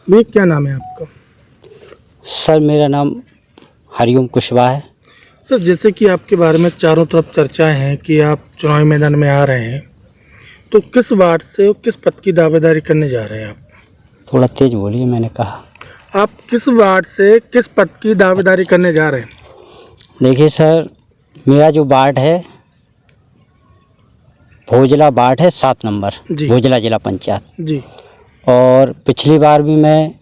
भैया क्या नाम है आपका? सर मेरा नाम हरिओम कुशवाहा है। सर जैसे कि आपके बारे में चारों तरफ चर्चाएं हैं कि आप चुनावी मैदान में आ रहे हैं, तो किस वार्ड से और किस पद की दावेदारी करने जा रहे हैं आप? थोड़ा तेज बोलिए, मैंने कहा। आप किस वार्ड से किस पद की दावेदारी करने जा रहे हैं? देखिए सर, मेरा जो वार्ड है भोजला वार्ड है, 7 नंबर जी। भोजला जिला पंचायत। जी। और पिछली बार भी मैं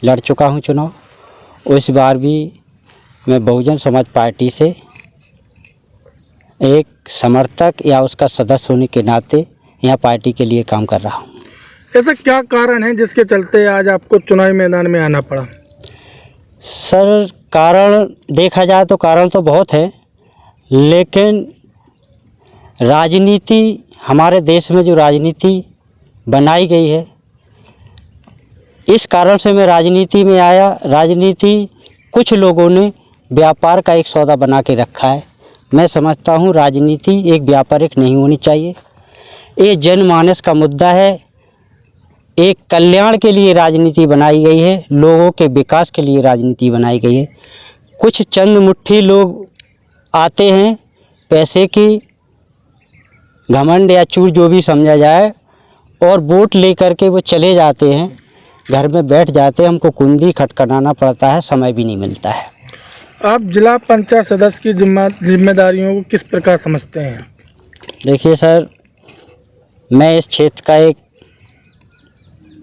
लड़ चुका हूँ चुनाव। उस बार भी मैं बहुजन समाज पार्टी से एक समर्थक या उसका सदस्य होने के नाते यहाँ पार्टी के लिए काम कर रहा हूँ। ऐसा क्या कारण है जिसके चलते आज आपको चुनावी मैदान में आना पड़ा? सर कारण देखा जाए तो कारण तो बहुत है, लेकिन राजनीति, हमारे देश में जो राजनीति बनाई गई है, इस कारण से मैं राजनीति में आया। राजनीति कुछ लोगों ने व्यापार का एक सौदा बना के रखा है। मैं समझता हूँ राजनीति एक व्यापारिक नहीं होनी चाहिए। ये जनमानस का मुद्दा है। एक कल्याण के लिए राजनीति बनाई गई है, लोगों के विकास के लिए राजनीति बनाई गई है। कुछ चंद मुट्ठी लोग आते हैं, पैसे की घमंड या चूर जो भी समझा जाए, और वोट लेकर के वो चले जाते हैं, घर में बैठ जाते हैं। हमको कुंडी खटखटाना पड़ता है, समय भी नहीं मिलता है। आप जिला पंचायत सदस्य की जिम्मेदारियों को किस प्रकार समझते हैं? देखिए सर, मैं इस क्षेत्र का एक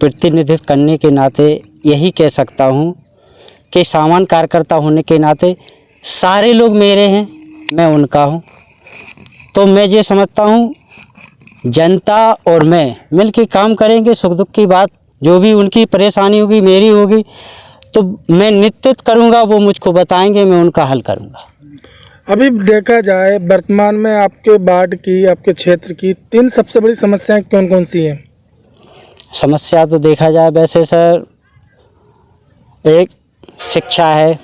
प्रतिनिधित्व करने के नाते यही कह सकता हूँ कि सामान्य कार्यकर्ता होने के नाते सारे लोग मेरे हैं, मैं उनका हूँ। तो मैं ये समझता हूँ जनता और मैं मिल के काम करेंगे। सुख दुख की बात जो भी उनकी परेशानी होगी, मेरी होगी, तो मैं निश्चित करूँगा, वो मुझको बताएंगे, मैं उनका हल करूँगा। अभी देखा जाए वर्तमान में आपके वार्ड की, आपके क्षेत्र की 3 सबसे बड़ी समस्याएं कौन कौन सी हैं? समस्या तो देखा जाए वैसे सर, एक शिक्षा है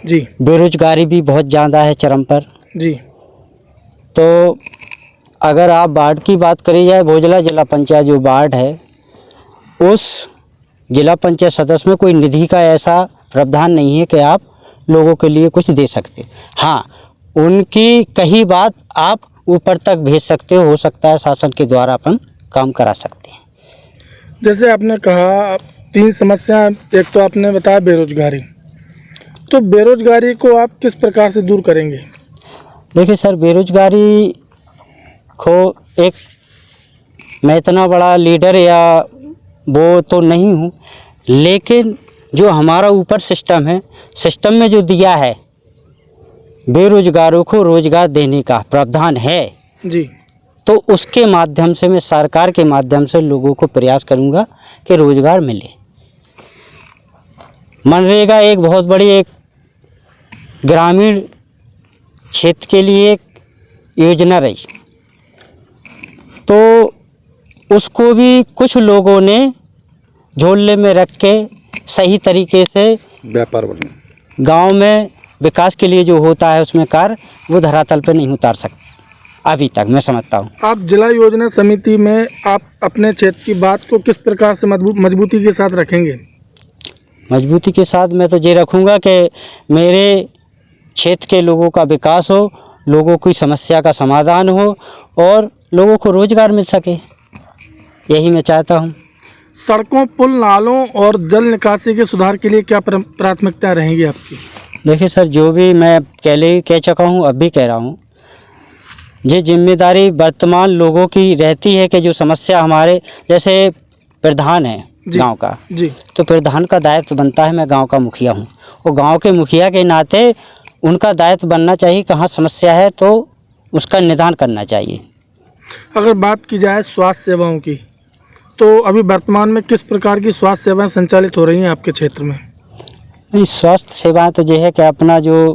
जी। बेरोजगारी भी बहुत ज़्यादा है चरम पर जी। तो अगर आप वार्ड की बात करी जाए, भोजला जिला पंचायत जो वार्ड है, उस जिला पंचायत सदस्य में कोई निधि का ऐसा प्रावधान नहीं है कि आप लोगों के लिए कुछ दे सकते। हाँ, उनकी कही बात आप ऊपर तक भेज सकते हो सकता है शासन के द्वारा अपन काम करा सकते हैं। जैसे आपने कहा 3 समस्या, एक तो आपने बताया बेरोजगारी, तो बेरोजगारी को आप किस प्रकार से दूर करेंगे? देखिए सर, बेरोजगारी को मैं इतना बड़ा लीडर या वो तो नहीं हूँ, लेकिन जो हमारा ऊपर सिस्टम है, सिस्टम में जो दिया है बेरोजगारों को रोजगार देने का प्रावधान है जी। तो उसके माध्यम से मैं सरकार के माध्यम से लोगों को प्रयास करूँगा कि रोजगार मिले। मनरेगा एक बहुत बड़ी एक ग्रामीण क्षेत्र के लिए एक योजना रही, तो उसको भी कुछ लोगों ने झोले में रख के सही तरीके से व्यापार बने, गांव में विकास के लिए जो होता है उसमें कार्य वो धरातल पे नहीं उतार सकते अभी तक, मैं समझता हूँ। आप जिला योजना समिति में आप अपने क्षेत्र की बात को किस प्रकार से मजबूती के साथ रखेंगे? मजबूती के साथ मैं तो ये रखूँगा कि मेरे क्षेत्र के लोगों का विकास हो, लोगों की समस्या का समाधान हो और लोगों को रोजगार मिल सके, यही मैं चाहता हूँ। सड़कों, पुल, नालों और जल निकासी के सुधार के लिए क्या प्राथमिकता रहेंगी आपकी? देखिए सर, जो भी मैं पहले कह चुका हूँ, अब भी कह रहा हूँ, ये जिम्मेदारी वर्तमान लोगों की रहती है कि जो समस्या हमारे जैसे प्रधान है गांव का जी, तो प्रधान का दायित्व बनता है, मैं गांव का मुखिया हूँ, और गांव के मुखिया के नाते उनका दायित्व बनना चाहिए, कहाँ समस्या है तो उसका निदान करना चाहिए। अगर बात की जाए स्वास्थ्य सेवाओं की, तो अभी वर्तमान में किस प्रकार की स्वास्थ्य सेवाएं संचालित हो रही हैं आपके क्षेत्र में? नहीं, स्वास्थ्य सेवाएं तो ये है कि अपना जो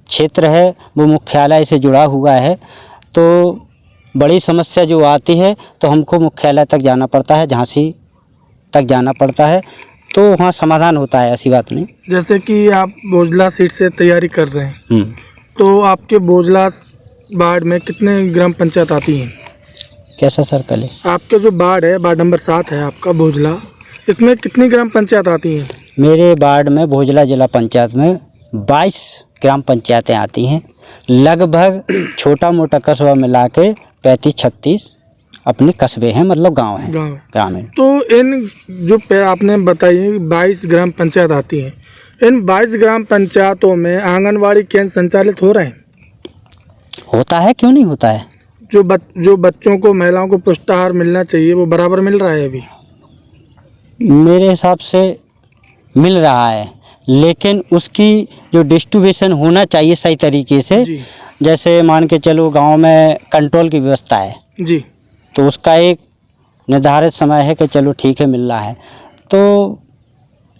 क्षेत्र है वो मुख्यालय से जुड़ा हुआ है, तो बड़ी समस्या जो आती है तो हमको मुख्यालय तक जाना पड़ता है, झांसी तक जाना पड़ता है, तो वहाँ समाधान होता है, ऐसी बात नहीं। जैसे कि आप भोजला सीट से तैयारी कर रहे हैं, तो आपके भोजला वार्ड में कितने ग्राम पंचायत आती हैं? कैसा सर? पहले आपके जो वार्ड है, वार्ड नंबर 7 है आपका भोजला, इसमें कितनी ग्राम पंचायत आती हैं? मेरे वार्ड में भोजला जिला पंचायत में 22 ग्राम पंचायतें आती हैं। लगभग छोटा मोटा कस्बा मिला के 35-36 अपने कस्बे हैं, मतलब गांव हैं, गाँव। ग्रामीण। तो इन जो आपने बताई 22 ग्राम पंचायत आती हैं, इन 22 ग्राम पंचायतों में आंगनवाड़ी केंद्र संचालित हो रहे हैं? होता है, क्यों नहीं होता है। जो बच्चों को, महिलाओं को पुष्टाहार मिलना चाहिए वो बराबर मिल रहा है अभी? मेरे हिसाब से मिल रहा है, लेकिन उसकी जो डिस्ट्रीब्यूशन होना चाहिए सही तरीके से, जी। जैसे मान के चलो गांव में कंट्रोल की व्यवस्था है जी। तो उसका एक निर्धारित समय है कि चलो ठीक है मिल रहा है। तो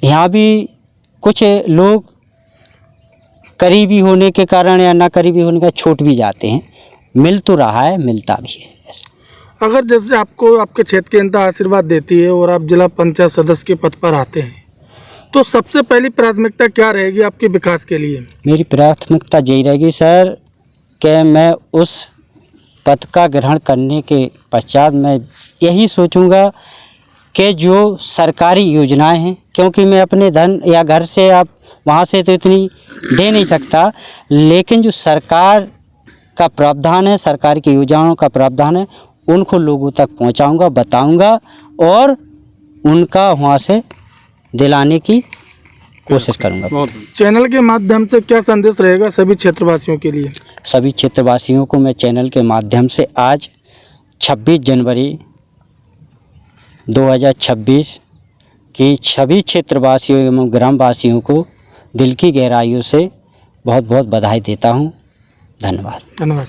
यहाँ भी कुछ लोग करीबी होने के कारण या ना करीबी होने का छूट भी जाते हैं। मिल तो रहा है, मिलता भी है। अगर जैसे आपको आपके क्षेत्र की जनता आशीर्वाद देती है और आप जिला पंचायत सदस्य के पद पर आते हैं, तो सबसे पहली प्राथमिकता क्या रहेगी आपके विकास के लिए? मेरी प्राथमिकता यही रहेगी सर कि मैं उस पद का ग्रहण करने के पश्चात मैं यही सोचूंगा कि जो सरकारी योजनाएं हैं, क्योंकि मैं अपने धन या घर से आप वहाँ से तो इतनी दे नहीं सकता, लेकिन जो सरकार का प्रावधान है, सरकार की योजनाओं का प्रावधान है, उनको लोगों तक पहुँचाऊँगा, बताऊँगा और उनका वहाँ से दिलाने की कोशिश करूँगा। चैनल के माध्यम से क्या संदेश रहेगा सभी क्षेत्रवासियों के लिए? सभी क्षेत्रवासियों को मैं चैनल के माध्यम से आज 26 जनवरी 2026 की सभी क्षेत्रवासियों एवं ग्रामवासियों को दिल की गहराइयों से बहुत बहुत बधाई देता हूँ। धन्यवाद। धन्यवाद।